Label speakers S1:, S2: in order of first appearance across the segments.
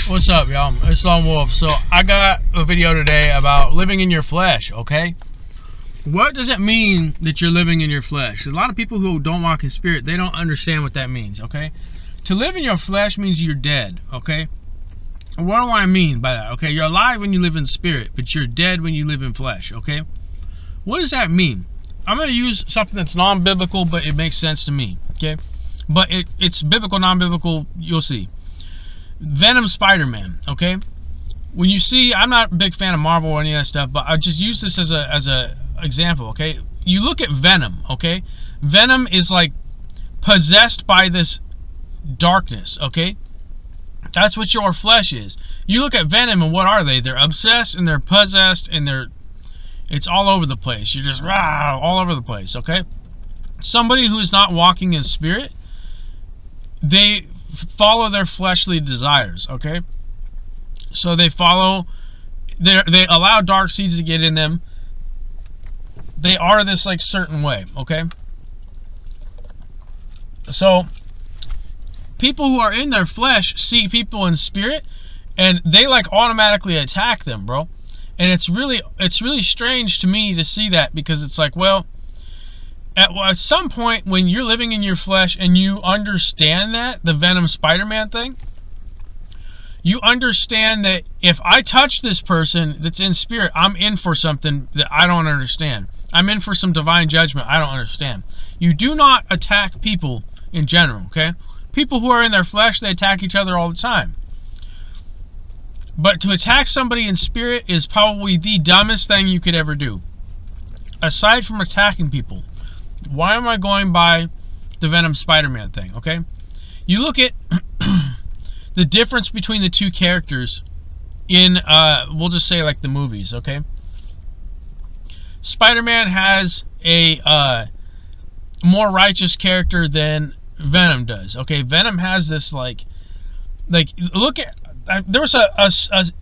S1: What's up, y'all? It's Lone Wolf. So I got a video today about living in your flesh, okay? What does it mean that you're living in your flesh? A lot of people who don't walk in spirit, they don't understand what that means, okay? To live in your flesh means you're dead, okay? What do I mean by that, okay? You're alive when you live in spirit, but you're dead when you live in flesh, okay? What does that mean? I'm going to use something that's non-biblical, but it makes sense to me, okay? But it's biblical, non-biblical, you'll see. Venom, Spiderman, okay? When you see, I'm not a big fan of Marvel or any of that stuff, but I just use this as a example, okay? You look at Venom, okay? Venom is like possessed by this darkness, okay? That's what your flesh is. You look at Venom and what are they? They're obsessed and they're possessed and it's all over the place. You're just all over the place, okay? Somebody who is not walking in spirit, they follow their fleshly desires, okay? So they allow dark seeds to get in them. They are this like certain way, okay? So people who are in their flesh see people in spirit and they like automatically attack them, bro. And it's really strange to me to see that, because it's like, well, at some point when you're living in your flesh and you understand that, the Venom Spider-Man thing, you understand that if I touch this person that's in spirit, I'm in for something that I don't understand. I'm in for some divine judgment I don't understand. You do not attack people in general, okay? People who are in their flesh, they attack each other all the time. But to attack somebody in spirit is probably the dumbest thing you could ever do. Aside from attacking people, why am I going by the Venom Spider-Man thing, okay? You look at the difference between the two characters in, we'll just say like the movies, okay? Spider-Man has a more righteous character than Venom does, okay? Venom has this like look at, there was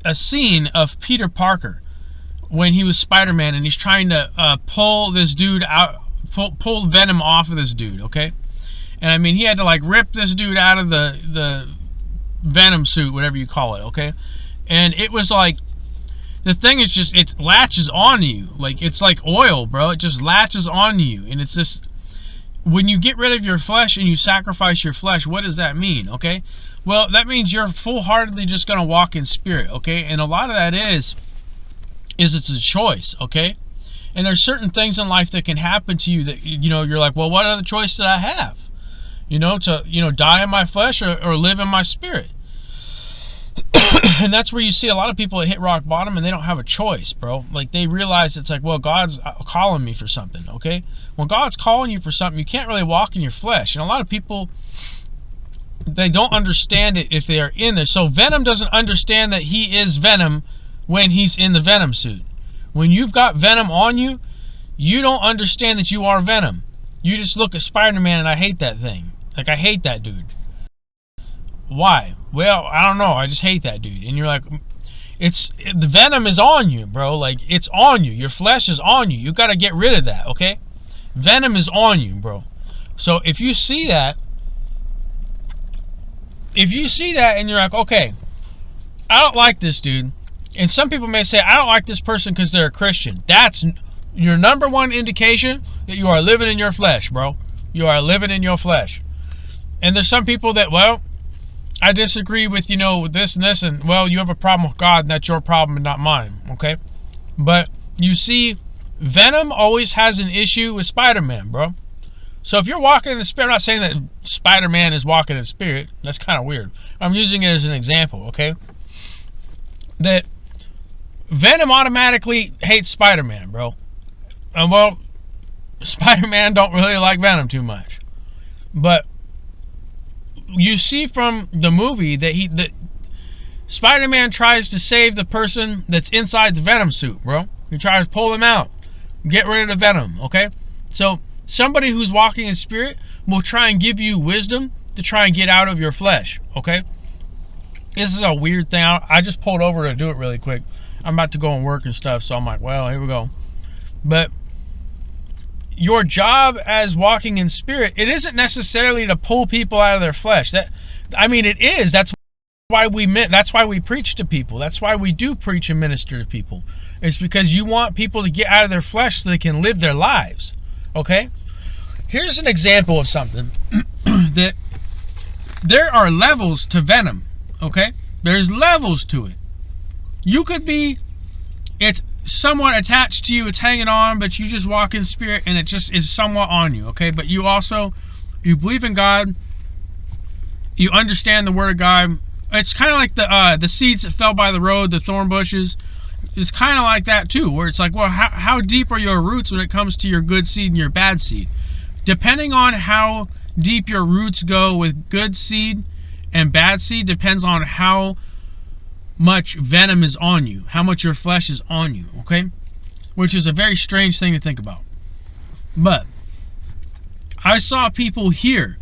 S1: a scene of Peter Parker when he was Spider-Man and he's trying to pull this dude out, pull Venom off of this dude, okay? And I mean, he had to like rip this dude out of the Venom suit, whatever you call it, okay? And it was like, the thing is just, it latches on you. Like, it's like oil, bro. It just latches on you. And it's this, when you get rid of your flesh and you sacrifice your flesh, what does that mean, okay? Well, that means you're full-heartedly just going to walk in spirit, okay? And a lot of that is it's a choice, okay? And there's certain things in life that can happen to you that, you know, you're like, well, what other choice did I have? You know, to, you know, die in my flesh or live in my spirit. And that's where you see a lot of people that hit rock bottom and they don't have a choice, bro. Like, they realize it's like, well, God's calling me for something, okay? When God's calling you for something, you can't really walk in your flesh. And a lot of people, they don't understand it if they are in there. So Venom doesn't understand that he is Venom when he's in the Venom suit. When you've got Venom on you, you don't understand that you are Venom. You just look at Spider-Man and I hate that thing. Like, I hate that dude. Why? Well, I don't know. I just hate that dude. And you're like, the Venom is on you, bro. Like, it's on you. Your flesh is on you. You got to get rid of that, okay? Venom is on you, bro. So if you see that and you're like, okay, I don't like this dude. And some people may say, I don't like this person because they're a Christian. That's your number one indication that you are living in your flesh, bro. You are living in your flesh. And there's some people that, well, I disagree with, you know, this and this, and, well, you have a problem with God, and that's your problem and not mine, okay? But you see, Venom always has an issue with Spider-Man, bro. So if you're walking in the spirit, I'm not saying that Spider-Man is walking in spirit. That's kind of weird. I'm using it as an example, okay? That Venom automatically hates Spider-Man, bro. And, well, Spider-Man don't really like Venom too much. But you see from the movie that Spider-Man tries to save the person that's inside the Venom suit, bro. He tries to pull him out, get rid of the Venom, okay? So somebody who's walking in spirit will try and give you wisdom to try and get out of your flesh, okay? This is a weird thing. I just pulled over to do it really quick. I'm about to go and work and stuff, so I'm like, well, here we go. But your job as walking in spirit, it isn't necessarily to pull people out of their flesh. I mean, it is. That's That's why we preach to people. That's why we do preach and minister to people. It's because you want people to get out of their flesh so they can live their lives. Okay? Here's an example of something that there are levels to Venom. Okay? There's levels to it. You could be, it's somewhat attached to you, it's hanging on, but you just walk in spirit and it just is somewhat on you. Okay? But you believe in God, you understand the Word of God. It's kind of like the seeds that fell by the road, the thorn bushes. It's kind of like that too, where it's like, well, how deep are your roots when it comes to your good seed and your bad seed? Depending on how deep your roots go with good seed and bad seed depends on how much venom is on you, how much your flesh is on you, okay? Which is a very strange thing to think about. But I saw people here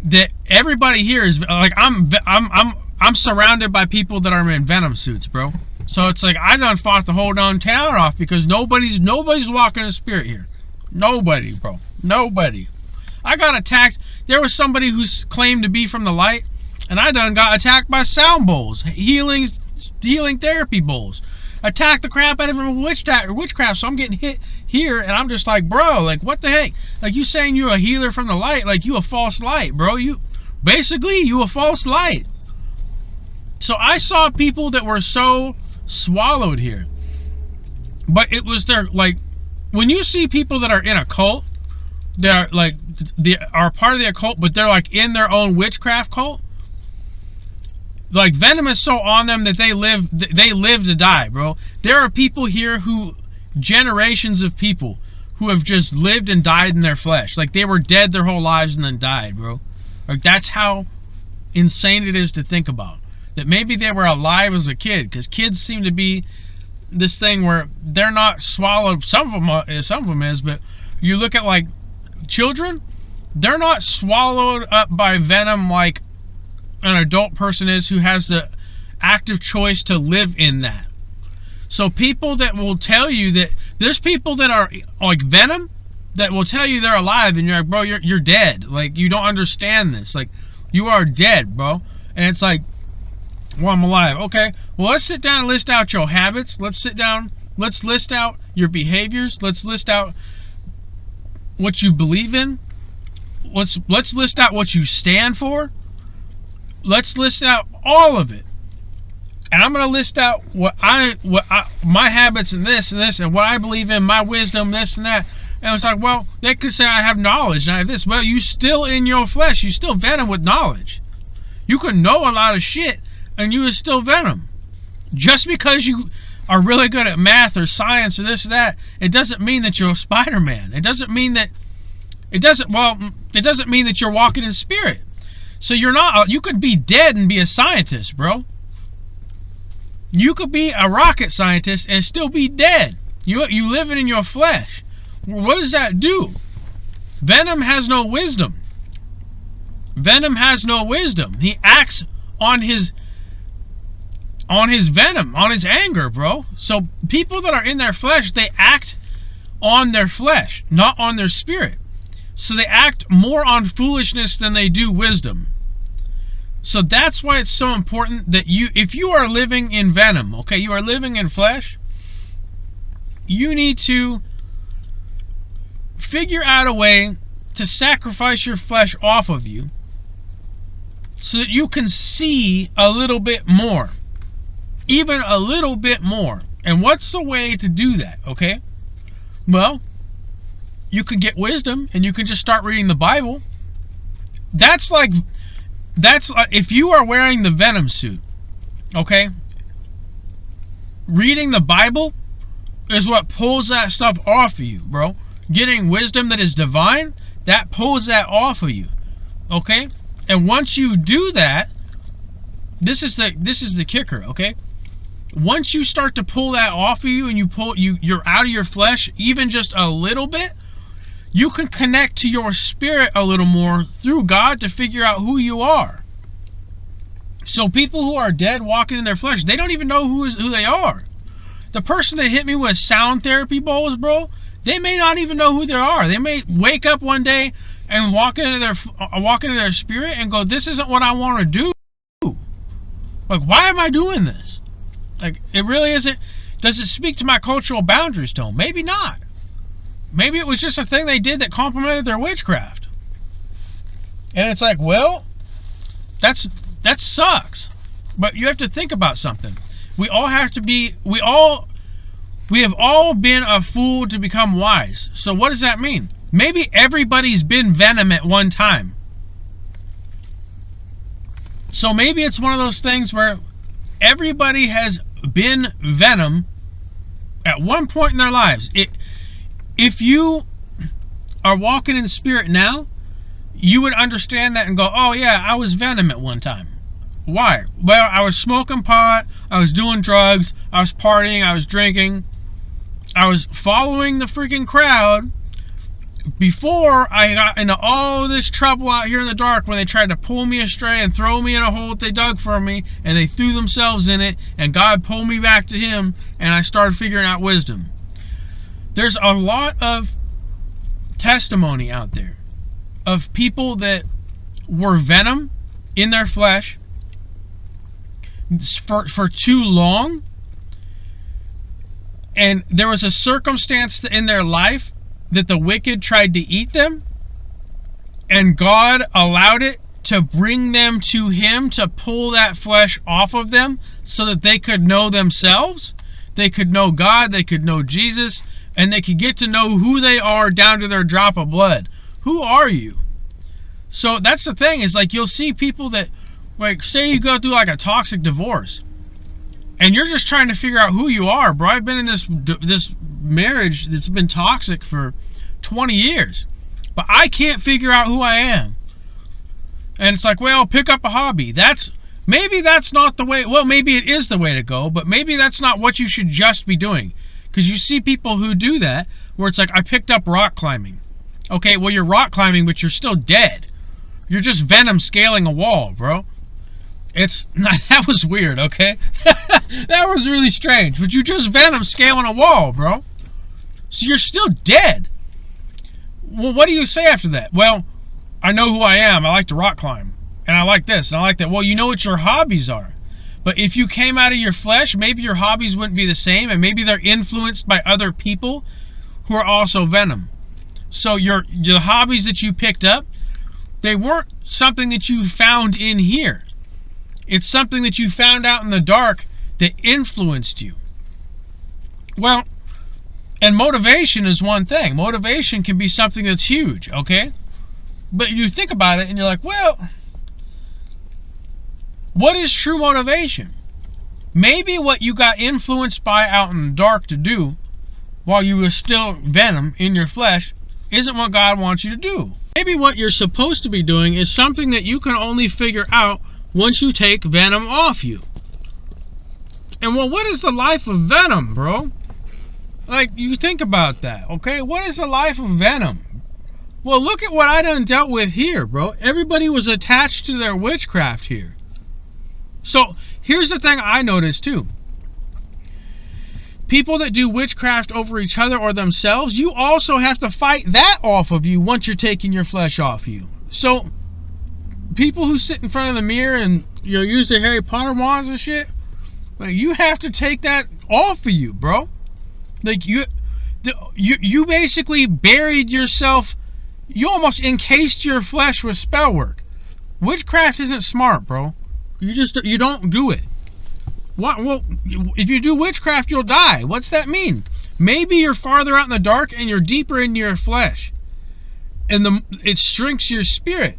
S1: that everybody here is like, I'm surrounded by people that are in Venom suits, bro. So it's like I done fought the whole damn town off because nobody's walking in spirit here. Nobody, bro. Nobody. I got attacked. There was somebody who claimed to be from the light, and I done got attacked by sound bowls, healing therapy bowls. Attacked the crap out of him with witchcraft, so I'm getting hit here, and I'm just like, bro, like, what the heck? Like, you saying you're a healer from the light, like, you a false light, bro. You a false light. So I saw people that were so swallowed here. But it was their, like, when you see people that are in a cult, that are, like, they are part of the occult, but they're, like, in their own witchcraft cult, like, Venom is so on them that they live to die, bro. There are people here generations of people who have just lived and died in their flesh. Like, they were dead their whole lives and then died, bro. Like, that's how insane it is to think about. That maybe they were alive as a kid, because kids seem to be this thing where they're not swallowed. Some of them is, but you look at, like, children, they're not swallowed up by venom like an adult person is who has the active choice to live in that. So people that will tell you that, there's people that are like Venom that will tell you they're alive, and you're like, bro, you're dead. Like, you don't understand this. Like, you are dead, bro. And it's like, well, I'm alive. Okay, well, let's sit down and list out your habits. Let's list out your behaviors. Let's list out what you believe in. Let's list out what you stand for. Let's list out all of it. And I'm going to list out my habits and this and what I believe in, my wisdom, this and that. And it's like, well, they could say I have knowledge and I have this. Well, you still in your flesh. You still Venom with knowledge. You could know a lot of shit and you is still Venom. Just because you are really good at math or science or this or that, it doesn't mean that you're a Spiderman. It doesn't mean that you're walking in spirit. So you could be dead and be a scientist, bro. You could be a rocket scientist and still be dead. You living in your flesh. What does that do? Venom has no wisdom. Venom has no wisdom. He acts on his venom, on his anger, bro. So people that are in their flesh, they act on their flesh, not on their spirit. So they act more on foolishness than they do wisdom. So that's why it's so important that if you are living in venom, okay, you are living in flesh, you need to figure out a way to sacrifice your flesh off of you so that you can see a little bit more. Even a little bit more. And what's the way to do that, okay? Well, you can get wisdom and you can just start reading the Bible. That's if you are wearing the Venom suit, okay? Reading the Bible is what pulls that stuff off of you, bro. Getting wisdom that is divine, that pulls that off of you, okay? And once you do that, this is the kicker, okay? Once you start to pull that off of you and you're out of your flesh even just a little bit, you can connect to your spirit a little more through God to figure out who you are. So people who are dead walking in their flesh, they don't even know who they are. The person that hit me with sound therapy bowls, bro, they may not even know who they are. They may wake up one day and walk into their spirit and go, this isn't what I want to do. Like, why am I doing this? Like, it really isn't. Does it speak to my cultural boundaries, though? Maybe not. Maybe it was just a thing they did that complemented their witchcraft. And it's like, well, that sucks. But you have to think about something. We have all been a fool to become wise. So what does that mean? Maybe everybody's been Venom at one time. So maybe it's one of those things where everybody has been Venom at one point in their lives. If you are walking in spirit now, you would understand that and go, oh yeah, I was Venom at one time. Why? Well, I was smoking pot, I was doing drugs, I was partying, I was drinking, I was following the freaking crowd before I got into all this trouble out here in the dark when they tried to pull me astray and throw me in a hole that they dug for me, and they threw themselves in it, and God pulled me back to Him, and I started figuring out wisdom. There's a lot of testimony out there of people that were Venom in their flesh for too long, and there was a circumstance in their life that the wicked tried to eat them, and God allowed it to bring them to Him, to pull that flesh off of them so that they could know themselves, they could know God, they could know Jesus, and they could get to know who they are down to their drop of blood. Who are you? So that's the thing, is like, you'll see people that, like, say you go through like a toxic divorce, and you're just trying to figure out who you are, bro. I've been in this marriage that's been toxic for 20 years, but I can't figure out who I am. And it's like, well, pick up a hobby. Maybe that's not the way. Well, maybe it is the way to go, but maybe that's not what you should just be doing. Because you see people who do that, where it's like, I picked up rock climbing. Okay, well, you're rock climbing, but you're still dead. You're just Venom scaling a wall, bro. That was weird, okay? That was really strange. But you just Venom scaling a wall, bro. So you're still dead. Well, what do you say after that? Well, I know who I am. I like to rock climb. And I like this, and I like that. Well, you know what your hobbies are. But if you came out of your flesh, maybe your hobbies wouldn't be the same, and maybe they're influenced by other people who are also Venom. So your hobbies that you picked up, they weren't something that you found in here. It's something that you found out in the dark that influenced you. Well, and motivation is one thing. Motivation can be something that's huge, okay? But you think about it and you're like, well, what is true motivation? Maybe what you got influenced by out in the dark to do while you were still Venom in your flesh isn't what God wants you to do. Maybe what you're supposed to be doing is something that you can only figure out once you take Venom off you. And well, what is the life of Venom, bro? Like, you think about that, okay? What is the life of Venom? Well, look at what I done dealt with here, bro. Everybody was attached to their witchcraft here. So, here's the thing I noticed too. People that do witchcraft over each other or themselves, you also have to fight that off of you once you're taking your flesh off you. So, people who sit in front of the mirror and use their Harry Potter wands and shit, like, you have to take that off of you, bro. Like, you basically buried yourself. You almost encased your flesh with spell work. Witchcraft isn't smart, bro. You don't do it. What? Well, if you do witchcraft, you'll die. What's that mean? Maybe you're farther out in the dark and you're deeper into your flesh, and it shrinks your spirit.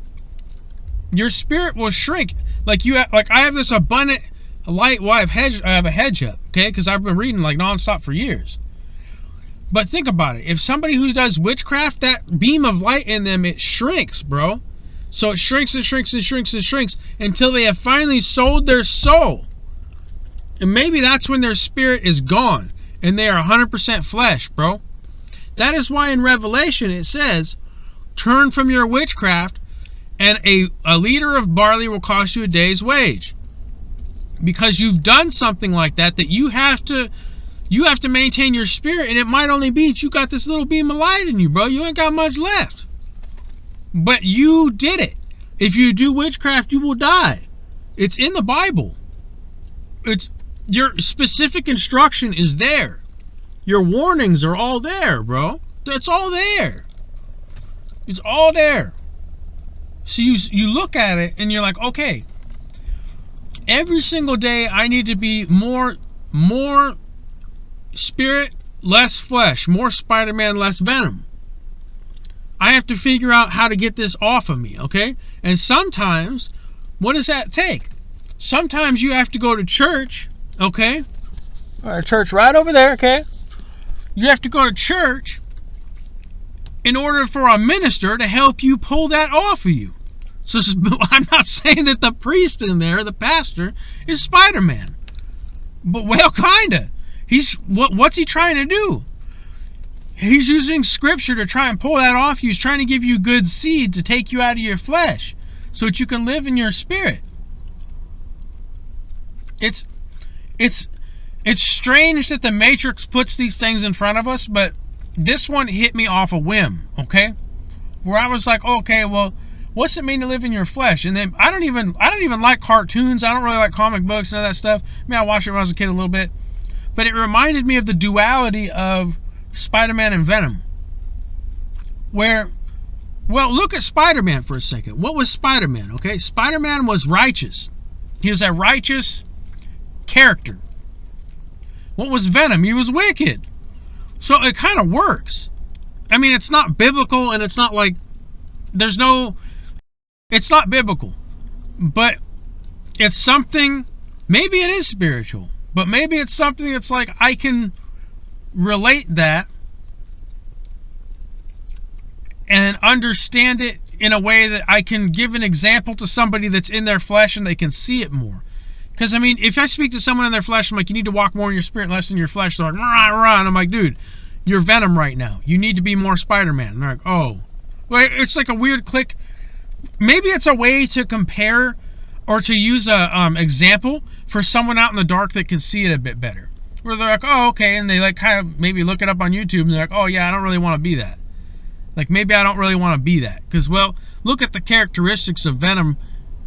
S1: Your spirit will shrink. Like I have this abundant light. Well, I have a hedge up, okay? Because I've been reading like nonstop for years. But think about it. If somebody who does witchcraft, that beam of light in them, it shrinks, bro. So it shrinks and shrinks and shrinks and shrinks until they have finally sold their soul. And maybe that's when their spirit is gone and they are 100% flesh, bro. That is why in Revelation it says, turn from your witchcraft, and a liter of barley will cost you a day's wage. Because you've done something like that you have to maintain your spirit, and it might only be that you got this little beam of light in you, bro. You ain't got much left. But you did it. If you do witchcraft, you will die. It's in the Bible. it's your specific instruction is there. Your warnings are all there, bro. It's all there. It's all there. So you look at it and you're like, okay, every single day I need to be more spirit, less flesh, more Spider-Man, less Venom. I have to figure out how to get this off of me, okay? And sometimes, what does that take? Sometimes you have to go to church, okay? All right, church right over there, okay? You have to go to church in order for a minister to help you pull that off of you. So I'm not saying that the priest in there, the pastor, is Spider-Man. But, well, kinda. What's he trying to do? He's using scripture to try and pull that off you. He's trying to give you good seed to take you out of your flesh so that you can live in your spirit. It's strange that the Matrix puts these things in front of us, but this one hit me off a whim, okay? Where I was like, okay, well, what's it mean to live in your flesh? And then I don't even like cartoons. I don't really like comic books and all that stuff. I mean, I watched it when I was a kid a little bit. But it reminded me of the duality of Spider-Man and Venom. Where, well, look at Spider-Man for a second. What was Spider-Man, okay? Spider-Man was righteous. He was a righteous character. What was Venom? He was wicked. So it kind of works. I mean, it's not biblical, and it's not like, it's not biblical. But it's something, maybe it is spiritual. But maybe it's something that's like, I can relate that and understand it in a way that I can give an example to somebody that's in their flesh and they can see it more. Because, I mean, if I speak to someone in their flesh, I'm like, you need to walk more in your spirit, less in your flesh. They're like, rah, rah. And I'm like, dude, you're Venom right now. You need to be more Spider-Man. And they're like, oh. Well, it's like a weird click. Maybe it's a way to compare or to use a example for someone out in the dark that can see it a bit better. Where they're like, oh, okay. And they like kind of maybe look it up on YouTube and they're like, oh, yeah, I don't really want to be that. Like, maybe I don't really want to be that. Because, well, look at the characteristics of Venom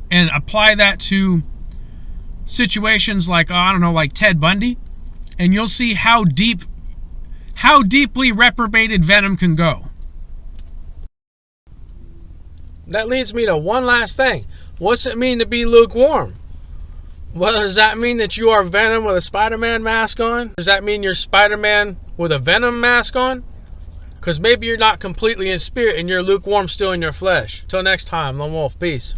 S1: and apply that to situations like, I don't know, like Ted Bundy, and you'll see how deeply reprobated Venom can go. That leads me to one last thing. What's it mean to be lukewarm? Well, does that mean that you are Venom with a Spider-Man mask on? Does that mean you're Spider-Man with a Venom mask on? Because maybe you're not completely in spirit and you're lukewarm still in your flesh. Till next time, Lone Wolf. Peace.